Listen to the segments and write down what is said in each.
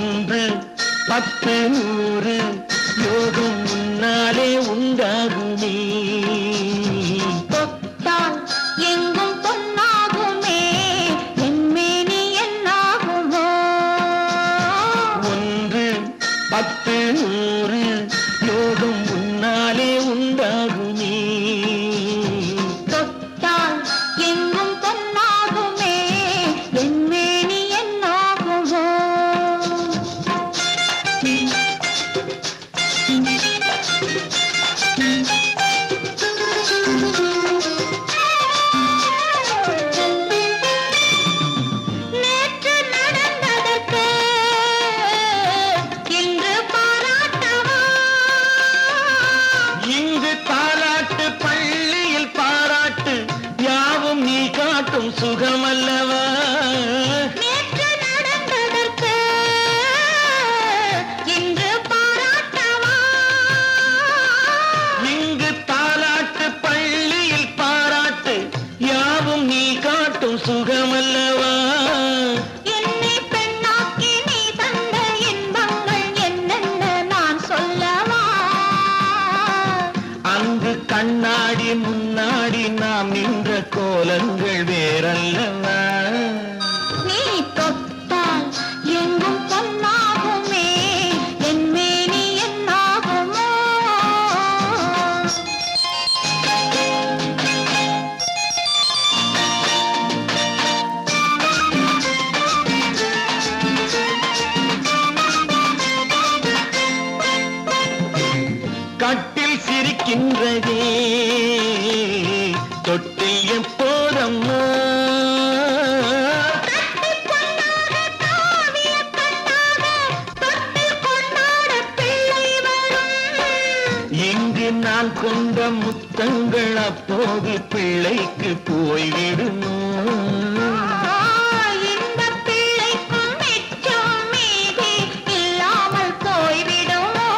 ஒன்று பத்து நூறு யோகம் முன்னாலே உண்டாகுமே. தொட்டால் எங்கும் பொன்னாகுமே, என்மேனி என்னாகுமோ. ஒன்று பத்து நூறு யோகம் முன்னாலே உண்டாகுமே. தொட்டால் எங்கும் பொன்னாகுமே, என்மேனி என்னாகுமோ. நேற்று நடந்ததற்கு இன்று பாராட்டவா. இங்கு பாராட்டு பள்ளியில் பாராட்டு யாவும் நீ காட்டும் சுகமல்லவா. நேற்று நடந்ததற்கு இன்று பாராட்டவா. இங்கு பாராட்டு பள்ளியில் பாராட்டு யாவும் நீ காட்டும் சுகமல்லவா. என்னை பெண்ணாக்கி நீ தந்த இன்பங்கள் என்னென்ன நான் சொல்லவா. அங்கு கண்ணாடி முன்னாடி நாம் நின்ற கோலங்கள் வேறல்லவா. நீ தொட்டால் எங்கும் பொன்னாகுமே, என்மேனி என்னாகுமோ. கட்டில் சிரிக்கின்றதே தொட்டில் எப்போதம்மா. தட்டிப் பொன்னாக தாவிய கண்ணாக தொட்டில் கொண்டாட பிள்ளை வரும். இங்கு நான் கொண்ட முத்தங்கள் அப்போது பிள்ளைக்கு போய்விடுமோ. இந்த பிள்ளைக்கும் மிச்சம் மீதி இல்லாமல் போய்விடுமோ.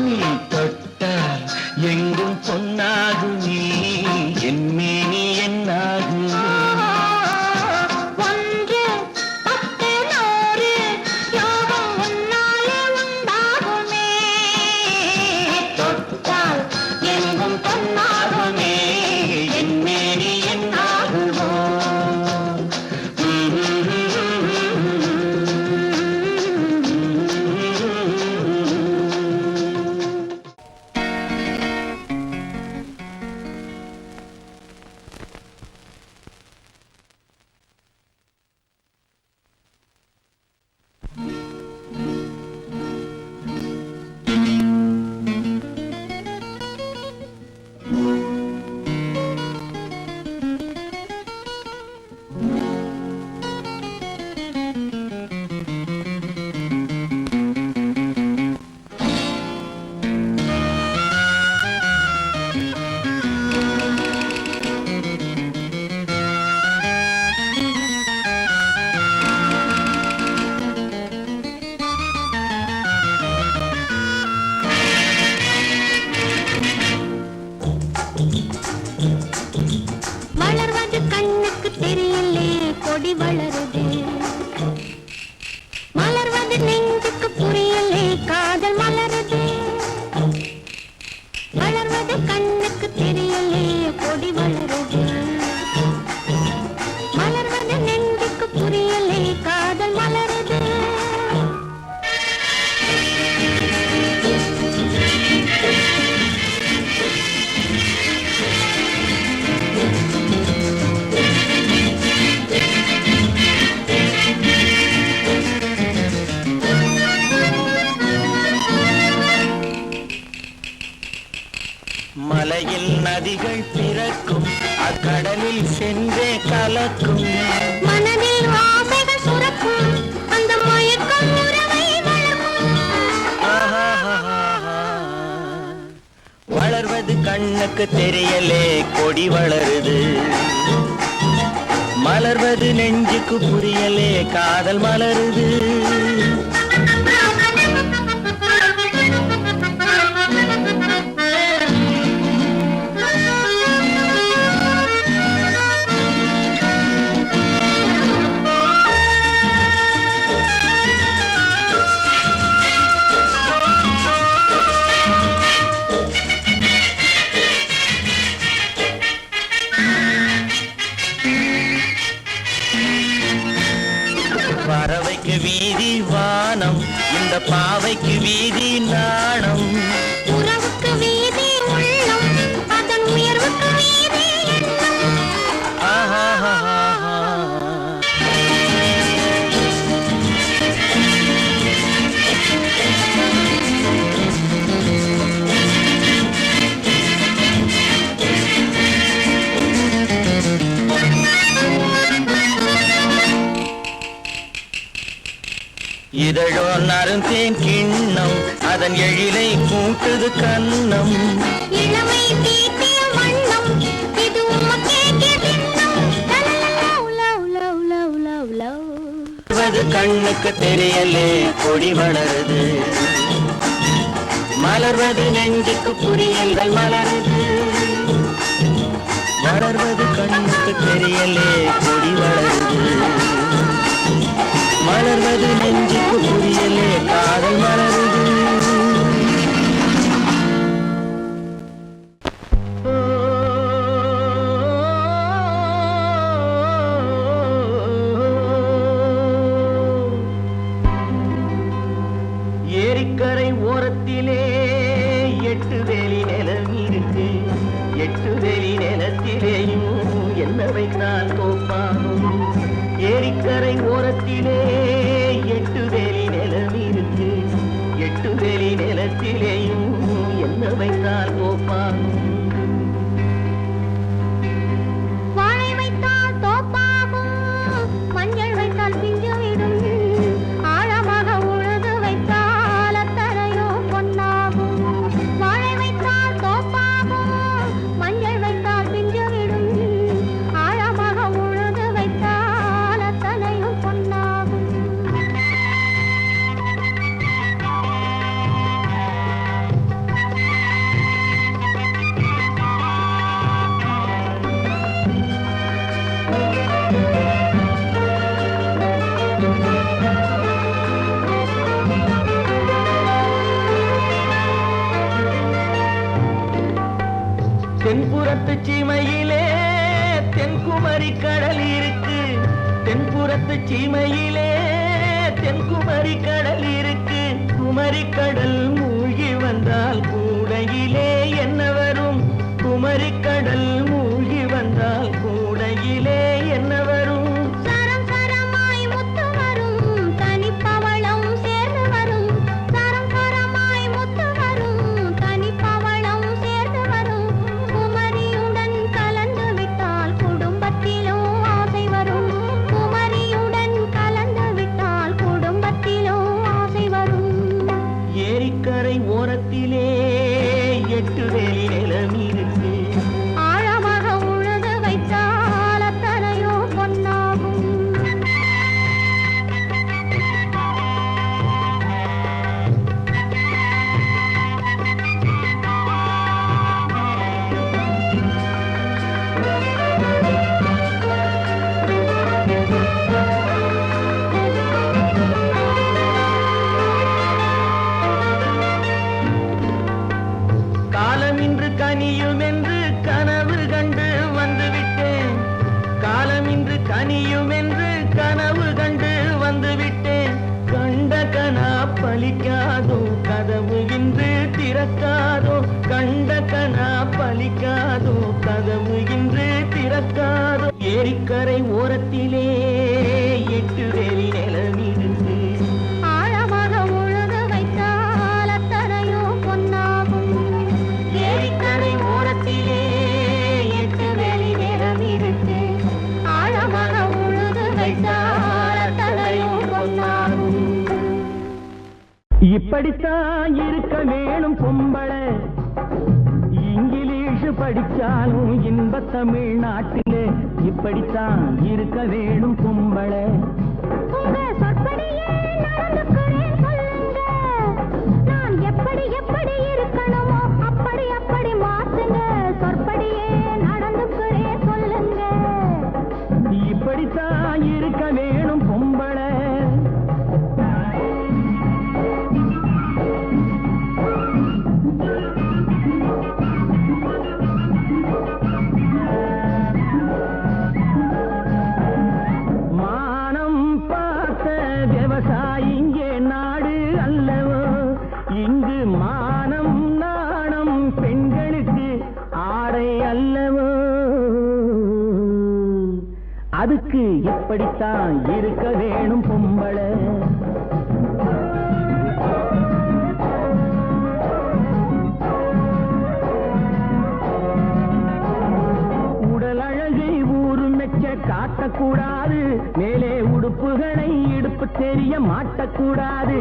நீ தொட்டால் எங்கும் பொன்னாகுமே, என் மேனி என்னாகும். ஒன்று பத்து நூறு யோகம் உன்னாலே உண்டாகுமே. தொட்டால் எங்கும் பொன்னாகுமே, என் மேனி என்னாகுமோ. வளர்வது கண்ணுக்கு தெரியலே, கொடி வளருது. மலர்வது நெஞ்சுக்கு புரியலே, காதல் மலருது. வளர்வது கண்ணுக்கு தெரியலே, கொடி வளருது. மலர்வது நெஞ்சுக்கு புரியலே, காதல் மலருது. மலையில் நதிகள் பிறக்கும், அக்கடலில் சென்றே கலக்கும். மனதில் ஆசைகள் சுரக்கும், அந்த மயக்கம் உறவை வளர்க்கும். ஆஹாஹாஹா. வளர்வது கண்ணுக்கு தெரியலே, கொடி வளருது. மலர்வது நெஞ்சுக்கு புரியலே, காதல் மலருது. மானம், இந்த பாவைக்கு வீதி நாணம். உறவுக்கு வீதி உள்ளம், அதன் உயர்வுக்கு வீதி எண்ணம். ஆஹாஹாஹா. இதழோ நறுந்தேன் கிண்ணம், அதன் எழிலை கூட்டுது கண்ணம். இளமை தீட்டிய வண்ணம், இது உமக்கே கிண்ணம். Love love love love love love. மலர்வது கண்ணுக்கு தெரியலே கொடி வளருது, மலர்வது நெஞ்சுக்கு புரியல்கள் மலருது. வளர்வது கண்ணுக்கு தெரியலே கொடி வளருது, மலர்வது நெஞ்சுக்கு புரியலே காதல் மலருது. ஏரிக்கரை ஓரத்திலே 8 வேலி நிலம் இருக்கு, 8 வேலி நிலத்திலேயும் என்ன வைத்தால் தோப்பாகும். ஏரிக்கரை ஓரத்திலே 8 வேலி நிலம் இருக்கு, 8 வேலி நிலத்திலேயும் என்ன வைத்தால் தோப்பாகும். வாழை வைத்தால் தோப்பாகும், மஞ்சள் வைத்தால் பிஞ்சு விடும். ஆழமாக உழுது வைத்தால் அத்தனையோ பொன்னாகும். வாழை வைத்தால் தோப்பாகும், மஞ்சள் வைத்தால் பிஞ்சு விடும். ஆழமாக உழுது வைத்தால் அத்தனையோ பொன்னாகும். தென்புறத்து சீமையிலே தென்குமரி கடல் இருக்கு, தென்புறத்து சீமையிலே தென்குமரி கடல் இருக்கு. குமரி கடல் மூழ்கி வந்தால் கூடையிலே என்ன வரும், குமரி கடல் மூழ்கி வந்தால் கூடையிலே என்ன வரும். சரம் சரமாய் முத்து வரும், தனிப்பவளம் சேர்ந்து வரும். சரம் சரமாய் முத்து வரும், தனிப்பவளம் சேர்ந்து வரும். குமரியுடன் கலந்து விட்டால் குடும்பத்திலும் ஆசை வரும். குமரியுடன் கலந்து விட்டால் குடும்பத்திலும் ஆசை வரும். ஏரிக்கரை ஓரத்திலே 8 வேலி நிலம் இருக்கு, ஆழமாக உழுது வைத்தால் அத்தனையோ பொன்னாகும். காலம் இன்று கனியும் என்று கனவு கண்டு வந்துவிட்டேன், காலம் இன்று கனியும் என்று கனவு கண்டு வந்துவிட்டேன். கண்ட கனா பலிக்காதோ, கதவு இன்று திறக்காதோ. கண்ட கனா பலிக்காதோ, கதவு இன்று திறக்காதோ. ஏரிக்கரை ஓரத்திலே 8 வேலி நிலம் இருக்கு, ஆழமாக உழுது வைத்தால் அத்தனையோ பொன்னாகும். ஏரிக்கரை ஓரத்திலே 8 வேலி நிலம் இருக்கு, ஆழமாக உழுது வைத்தால் அத்தனையோ பொன்னாகும். இப்படித்தான் இருக்க வேணும் பொம்பளை, இங்கிலீஷ் படிச்சாலும் இன்ப தமிழ்நாட்டிலே. இப்படித்தான் இருக்க வேணும் பொம்பளை. உங்க சொற்படியே நடந்துக்கிறேன் சொல்லுங்க. நான் எப்படி எப்படி இருக்கணுமோ அப்படி அப்படி மாத்துங்க. சொற்படியே நடந்துக்கிறேன் சொல்லுங்க. இப்படித்தான் இருக்க வேணும் பொம்பளை. மானம் பார்த்த அதுக்கு இப்படித்தான் இருக்க வேணும் பொம்பளை. உடல் அழகை ஊரு மெச்ச காட்டக்கூடாது, மேலே உடுப்புகளை இடுப்பு தெரிய மாட்டக்கூடாது.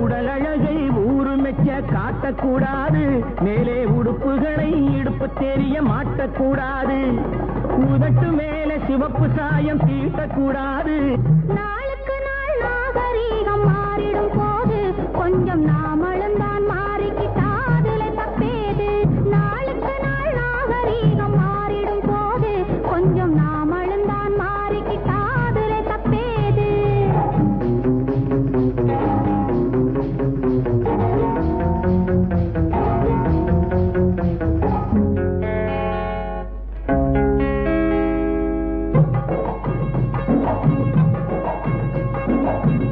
உடல் அழகை ஊரு மெச்ச காட்டக்கூடாது, மேலே உடுப்புகளை இடுப்பு தெரிய மாட்டக்கூடாது. உதட்டு மேல சிவப்பு சாயம் தீட்டக்கூடாது. நாளுக்கு நாள் நாகரீகம் மாறிடும் போது கொஞ்சம் நாமளும் தான் மாறிக்கிட்டாதுல தப்பேது. நாளுக்கு நாள் நாகரீகம் மாறிடும் போது கொஞ்சம் நாமளும் தான் மாறிக்கிட்டாதுல தப்பேது.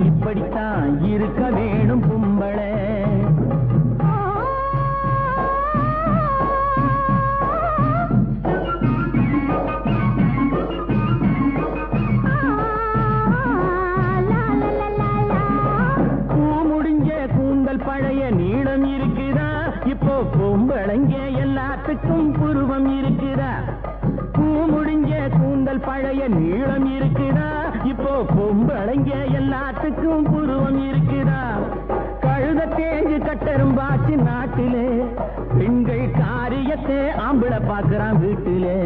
இப்படித்தான் இருக்க வேணும் பொம்பளை. பூ முடிஞ்ச கூந்தல் பழைய நீளம் இருக்குதா, இப்போ பொம்பளைங்க எல்லாத்துக்கும் புருவம் இருக்குதா. பூ முடிஞ்ச கூந்தல் பழைய நீளம் இருக்குதா, இப்போ பொம்பளைங்க எல்லாத்துக்கும் புருவம் இருக்குதா. கழுத தேஞ்சு கட்டரும்பாச்சு நாட்டிலே, பெண்கள் காரியத்தை ஆம்பளை பார்க்கறான் வீட்டிலே.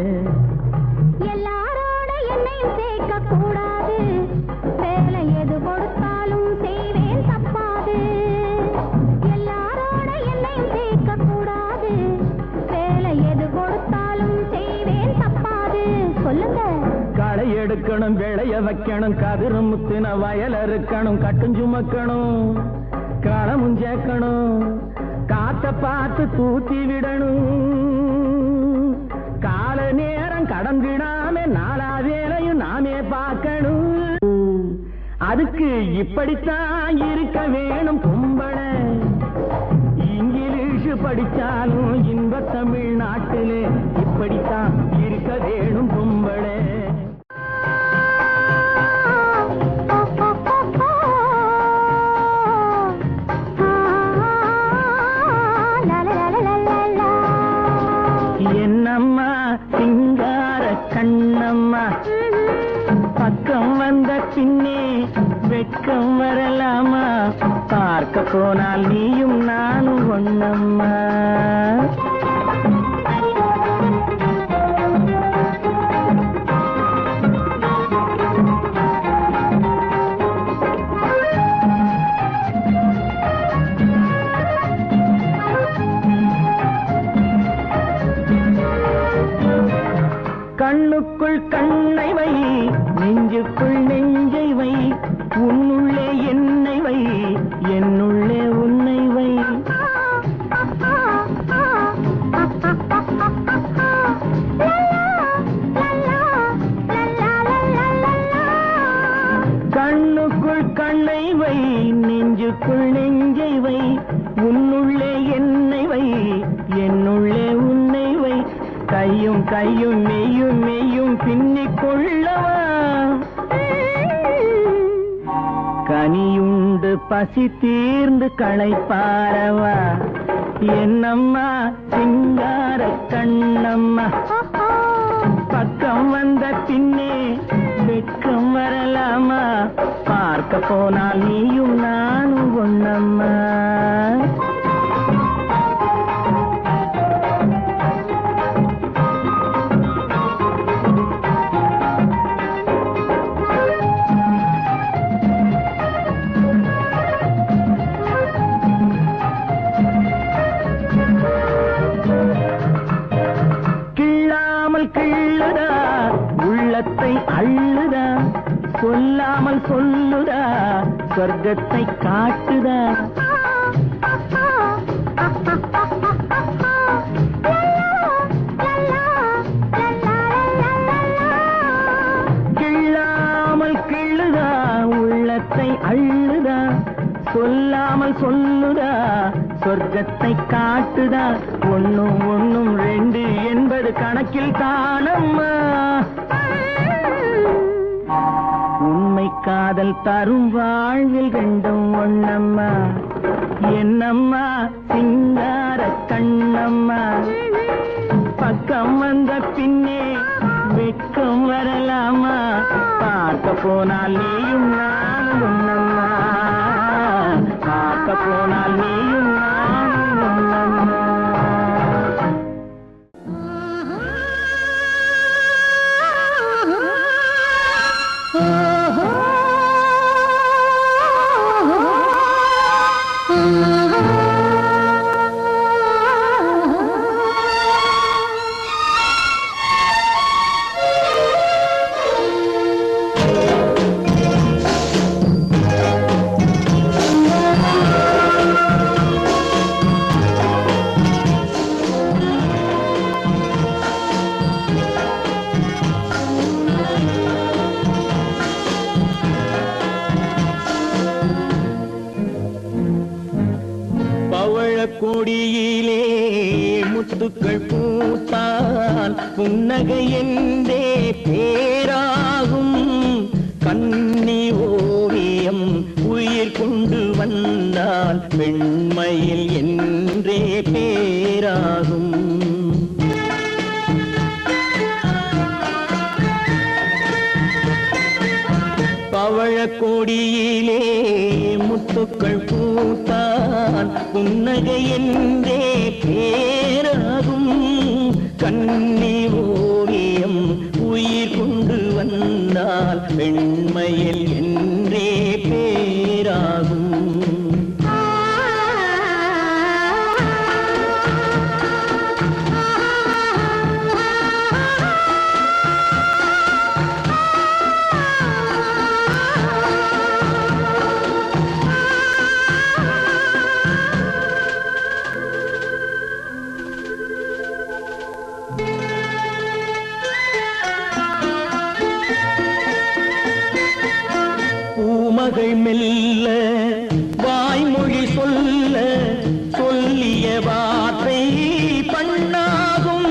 எல்லாரோட என்னையும் சேர்க்க கூடாது, வேலை எது கொடுத்தாலும் செய்வேன் தப்பாது. எல்லாரோட என்னையும் சேர்க்க கூடாது, வேலை எது கொடுத்தாலும் செய்வேன் தப்பாது. சொல்லுங்க. களை எடுக்கணும், விளைய வைக்கணும், கதிரு முத்தின வயல் இருக்கணும், கட்டும் சுமக்கணும், களமும் சேர்க்கணும், காத்த பார்த்து தூத்தி விடணும். கால நேரம் கடந்திடாம நாளா வேலையும் நாமே பார்க்கணும். அதுக்கு இப்படித்தான் இருக்க வேணும் பொம்பளை. இங்கிலீஷ் படிச்சாலும் இன்ப தமிழ்நாட்டிலே இப்படித்தான் இருக்க வேணும் பொம்பளை. என்னம்மா சிங்கார கண்ணம்மா, பக்கம் வந்த பின்னே வெட்கம் வரலாமா, பார்க்க போனால் நீயும் நானும் ஒண்ணம்மா. கண்ணுக்குள் கண்ணை வை, நெஞ்சுக்குள் நெஞ்சை வை, உன்னுள்ளே என்னை வை, என்னுள்ளே உன்னை வை. கண்ணுக்குள் கண்ணை வை, நெஞ்சுக்குள் நெஞ்சை வை, உன்னுள்ளே என்னை வை, என்னுள்ளே உன்னை வை. கையும் கையும் மெய்யும் மெய்யும் பின்னிக் கொள்ளவா, கனியுண்டு பசி தீர்ந்து களைப்பாரவா. என்னம்மா சிங்கார கண்ணம்மா, பக்கம் வந்த பின்னே வெட்கம் வரலாமா, பார்க்க போனால் நீயும் நானும் ஒண்ணம்மா. கிள்ளுதா உள்ளத்தை அள்ளுதா, சொல்லாமல் சொல்லுதா சொர்க்கத்தை காட்டுதா. கிள்ளாமல் கிள்ளுதா உள்ளத்தை அள்ளுதா, சொல்லாமல் சொல்லுதா சொர்க்கத்தை காட்டுதா. ஒண்ணும் ஒண்ணும் ரெண்டு என்பது கணக்கில் தானம்மா. உண்மை காதல் தரும் வாழ்வில் ரெண்டும் ஒண்ணம்மா, என்னம்மா சிங்கார கண்ணம்மா. பக்கம் வந்த பின்னே வெட்கம் வரலாமா, பார்க்க போனால் நீயும் நானும் ஒண்ணம்மா, பார்க்க போனால் நீயும் நானும் ஒண்ணம்மா. கொடியிலே முத்துக்கள் பூத்தால் புன்னகை என்றே பேராகும், கண்ணி ஓவியம் உயிர் கொண்டு வந்தால் வெண்மையில் என்றே பேராகும். பவழக்கொடியிலே முத்துக்கள் பூத்தான் புன்னகை என்றே பேராகும், கண்ணி ஓவியம் உயிர் கொண்டு வந்தால் வெண்மையில் என்றே பேராகும். மகள் மெல்ல வாய்மொழி சொல்ல சொல்லிய வார்த்தை பண்ணாகும்,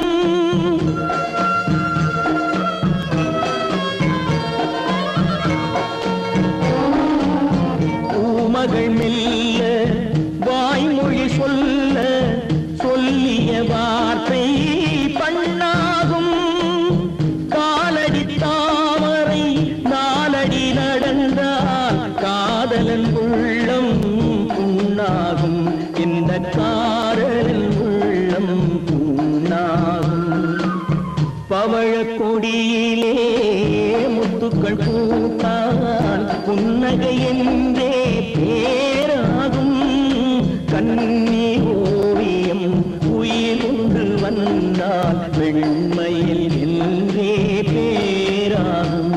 பூமகள் மெல்ல வாய்மொழி சொல்ல சொல்லிய வார்த்தை பண்ணாகும், காலடி தாமரை நாலடி நடந்தால் காதலன் உள்ளம் புண்ணாகும், இந்த காதலன் உள்ளம் புண்ணாகும். பவழக்கொடியிலே முத்துக்கள் பூத்தால் புன்னகை என்றே பேராகும், கண்ணி ஓவியம் உயிர் கொண்டு வந்தால் வெண்மையில் என்றே பேராகும்.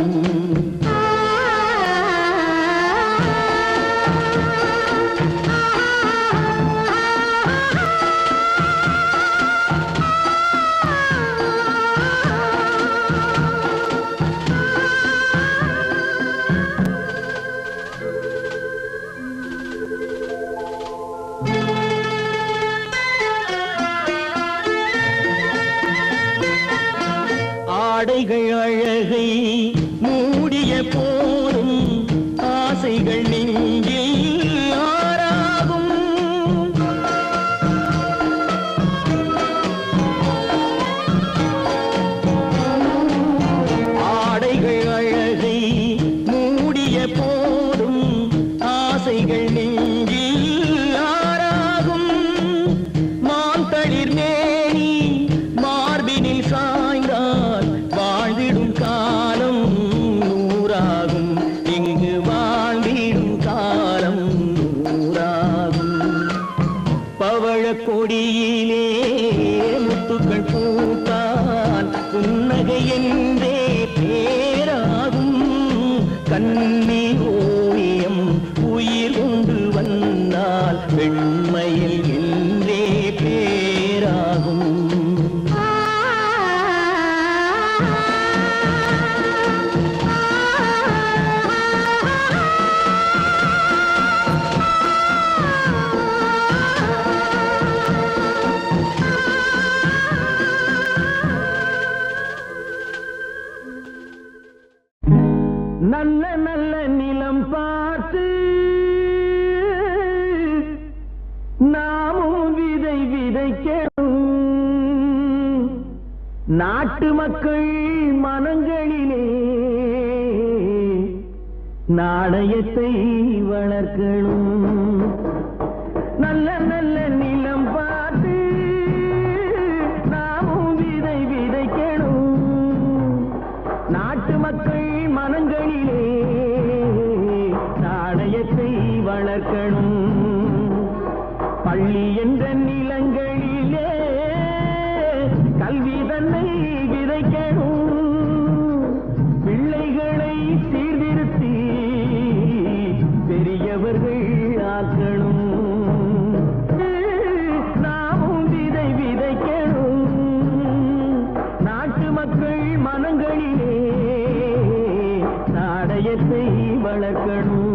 ஆடைகள் அழகை மூடிய போதும் ஆசைகள் நெஞ்சில் ஆறாகும், ஆடைகள் அழகை மூடிய போதும் ஆசைகள் நெஞ்சில் ஆறாகும், மான் தளிர் மேனி மார்பினில் சாய்ந்தால் வாழ்ந்திடும் காலம் நூறாகும், இங்கு வாழ்ந்திடும் காலம் நூறாகும். பவழக்கொடியிலே முத்துக்கள் பூத்தால் புன்னகை என்றே பேராகும், கண்ணி ஓவியம் உயிர் கொண்டு வந்தால் வெண்மையில் என்றே பேராகும். நாட்டு மக்கள் மனங்களிலே நாணயத்தை வளர்க்கணும். நல்ல நல்ல நிலம் பார்த்து நாமும் விதை விதைக்கணும். நாட்டு மக்கள் மனங்களிலே நாணயத்தை வளர்க்கணும். பள்ளி என்ற நிலங்களிலே கல்வி தன்னை விதைக்கணும். பிள்ளைகளை சீர்திருத்தி பெரியவர்கள் ஆக்கணும். நாமும் விதை விதைக்கணும். நாட்டு மக்கள் மனங்களிலே நாணயத்தை வளர்க்கணும்.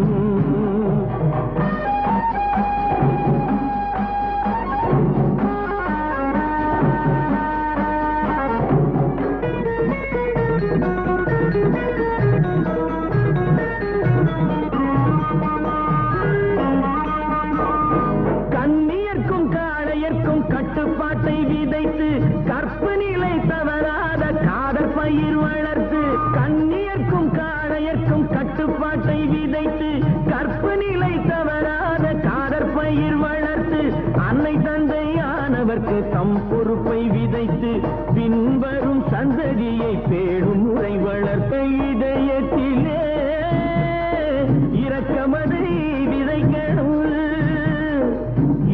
கட்டுப்பாட்டை விதைத்து கற்பு நிலை தவறாத காதற் பயிர் வளர்த்து, கண்ணியர்க்கும் காளையர்க்கும் கட்டுப்பாட்டை விதைத்து கற்பு நிலை தவறாத காதற் பயிர் வளர்த்து, அன்னை தந்தையானவர்க்கு தம் பொறுப்பை விதைத்து பின்வரும் சந்ததியை பேடும் முறை வளர்த்த இதயத்திலே இரக்கமதை விதைக்கணும்.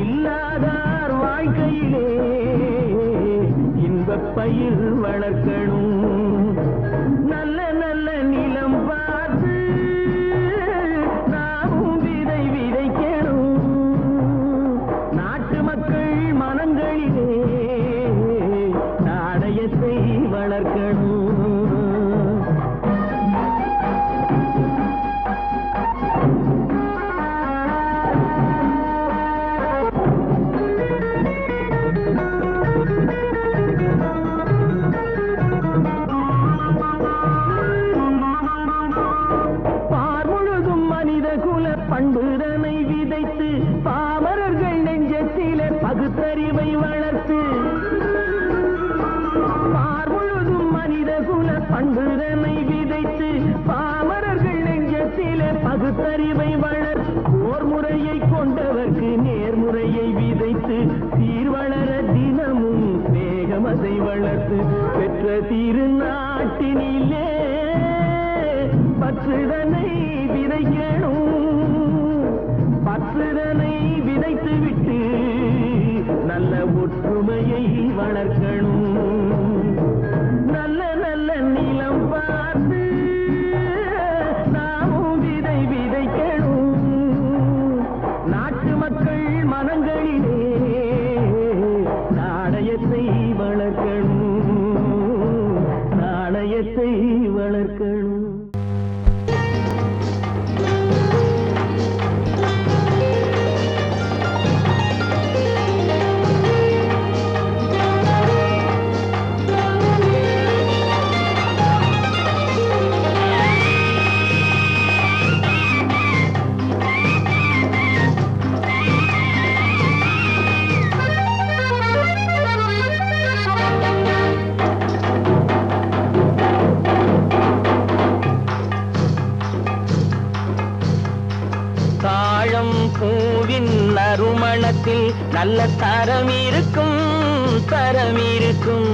இல்லாதார் வாழ்க்கையிலே இன்பப் பயிர் வளர்க்கணும். நல்ல நல்ல நிலம் பார்த்து நாமும் விதை விதைக்கணும். நாட்டு மக்கள் மனங்களிலே நாணயத்தை வளர்க்கணும். பண்புதனை விதைத்து பாமரர்கள் நெஞ்சத்திலே பகுத்தறிவை வளர்த்து, பார்முழுதும் மனித குல பண்புதனை விதைத்து பாமரர்கள் நெஞ்சத்திலே பகுத்தறிவை வளர்த்து, போர் முறையை கொண்டவர்க்கு நேர்முறையை விதைத்து சீர்வளர தினமும் வேகமதை வளர்த்து, பெற்ற திருநாட்டினிலே பற்றுதனை விதைக்கணும். பற்றுதனை விதைத்து விட்டு நல்ல ஒற்றுமையை வளர்க்கணும். நல்ல நல்ல நிலம் பார்த்து நாமும் விதை விதைக்கணும். நாட்டு மக்கள் மனங்களிலே நாணயத்தை வளர்க்கணும். நாணயத்தை வளர்க்கணும். பூவின் நறுமணத்தில் நல்ல தரம் இருக்கும், தரம் இருக்கும்.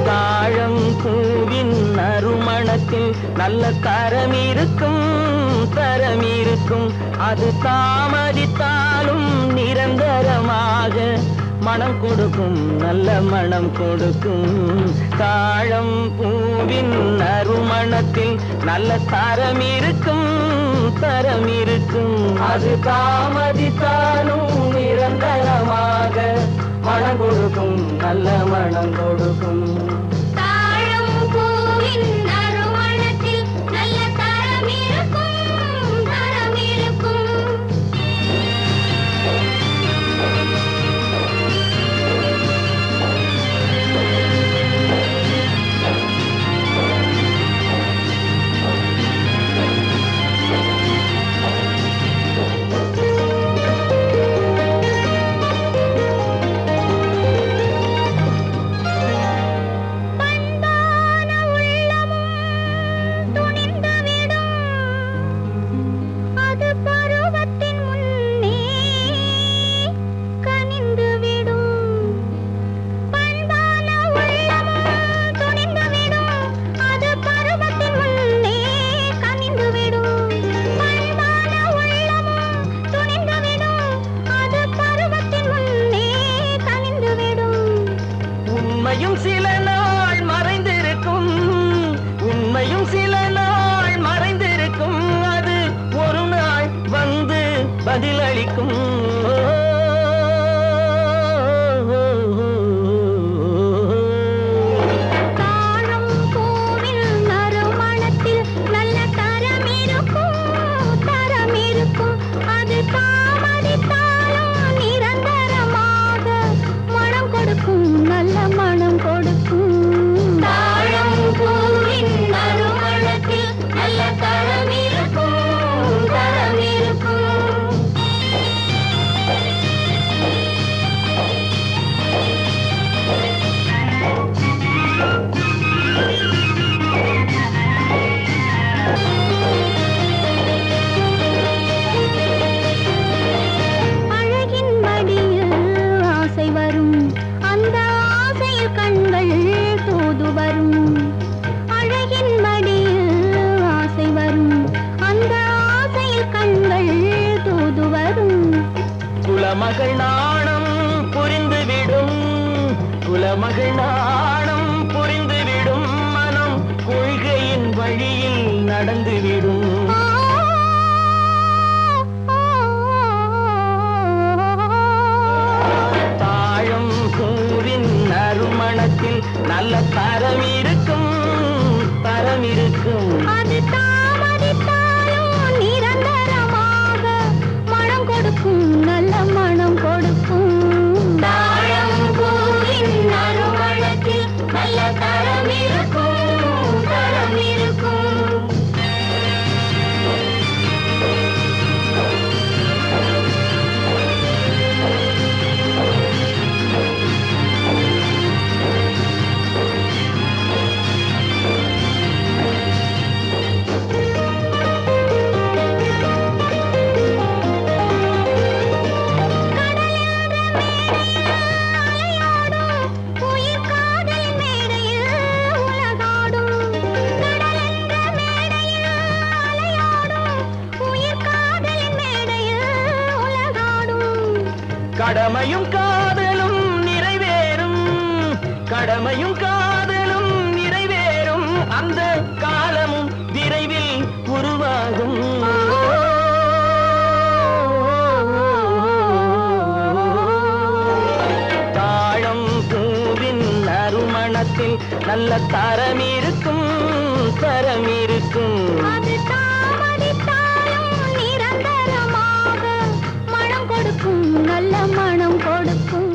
தாழம் பூவின் நறுமணத்தில் நல்ல தரம் இருக்கும், தரம் இருக்கும். அது தாமதித்தாலும் நிரந்தரமாக மனம் கொடுக்கும், நல்ல மனம் கொடுக்கும். தாழம் பூவின் நறுமணத்தில் நல்ல தரம் இருக்கும், தரம் இருக்கும். அது தாமதித்தாலும் நிரந்தரமாக மனம் கொடுக்கும், நல்ல மனம் கொடுக்கும். தாழம் பூவின் நறுமணத்தில் நல்ல தரம் இருக்கும், தரம் இருக்கும். குலமகள் நாணம் புரிந்துவிடும் குலமகள் நாணம் புரிந்துவிடும் மனம் கொள்கையின் வழியில் நடந்துவிடும் தாழம் பூவின் நறுமணத்தில் நல்ல தரம் இருக்கும் தரம் இருக்கும் அது தாமதித்தாலும் நிரந்தரமாக மனம் கொடுக்கும் நல்ல மனம் கொடுக்கும் தாழம் பூவின் நறுமணத்தில் நல்ல தரம் இருக்கும் தரம் இருக்கும் கடமையும் காதலும் நிறைவேறும் கடமையும் காதலும் நிறைவேறும் அந்த காலமும் விரைவில் உருவாகும் தாழம் பூவின் நறுமணத்தில் நல்ல தரம் இருக்கும் தரம் இருக்கும் அது தாமதித்தாலும் நிரந்தரமாக மனம் கொடுக்கும் நல்ல மனம் கொடுக்கும்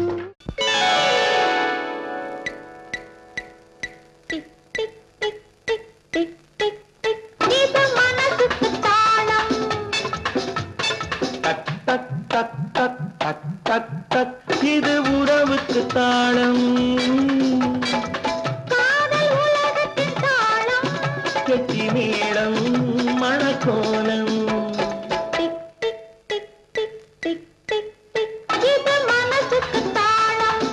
டிக் tick tick tick tick tick tick இது மனசுக்கு தாளம் டக் டக் டக் டக் டக் டக் டக் இது உறவுக்கு தாளம் காதல் உலகத்தின் தாளம் கெட்டி மேளம் மணக்கோலம் tick tick tick tick tick tick tick இது மனசுக்கு தாளம்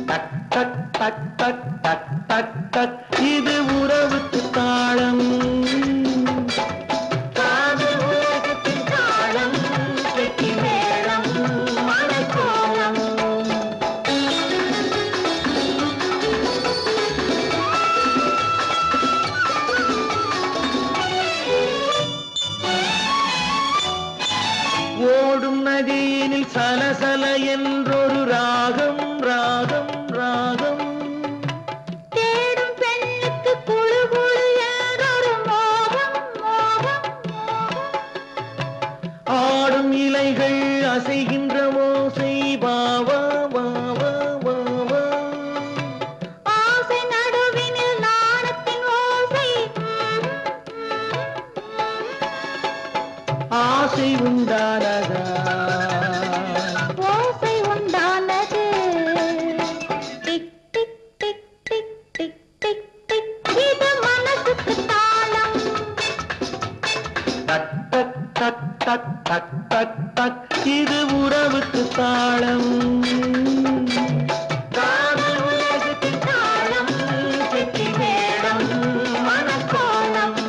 டக் டக் டக் டக் டக் டக் டக் இது உறவுக்கு தாளம் காதல் உலகத்தின் தாளம் கெட்டி மேளம் மணக்கோலம் ஓடும் நதியினில் சலசல என்றொரு ராகம் ராகம் ராகம் தேடும் பெண்ணுக்கு குழு குழு என்றொரு மோகம் மோகம் மோகம் ஆடும் இலைகள் அசைகின்ற ஓசை பாவா பாவா பாவா ஆசை நடுவினில் நாணத்தின் ஓசை ஆசை உண்டானதா ஓசை உண்டானது டிக் tick tick tick tick tick tick இது மனசுக்கு தாளம் டக் டக் டக் டக் டக் டக் டக் இது உறவுக்கு தாளம் காதல் உலகத்தின் தாளம் கெட்டி மேளம் மணக்கோலம்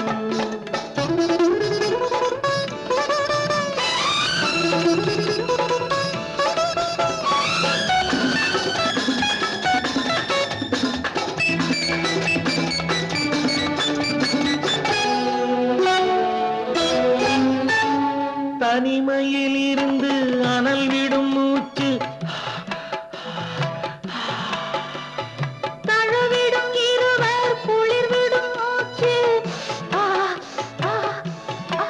தனிமையில் இருந்து அனல் விடும் மூச்சு தழுவிடும் இருவர் குளிர் விடும் மூச்சு ஆ, ஆ, ஆ.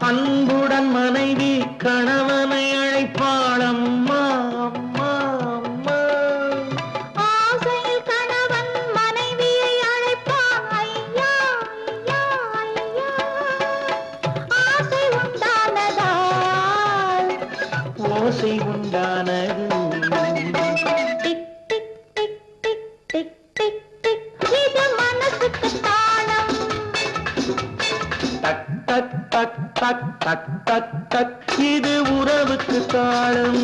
அன்புடன் மனைவி கணவனை அழைப்பாள் அம்மா அம்மா அம்மா ஆசையில் கணவன் மனைவியை அழைப்பான் ஐயா ஐயா ஐயா ஆசை உண்டானதால் ஓசை உண்டானது டிக் tick tick tick tick tick tick இது மனசுக்கு தாளம் டக் டக் டக் டக் டக் டக் டக் இது உறவுக்கு தாளம்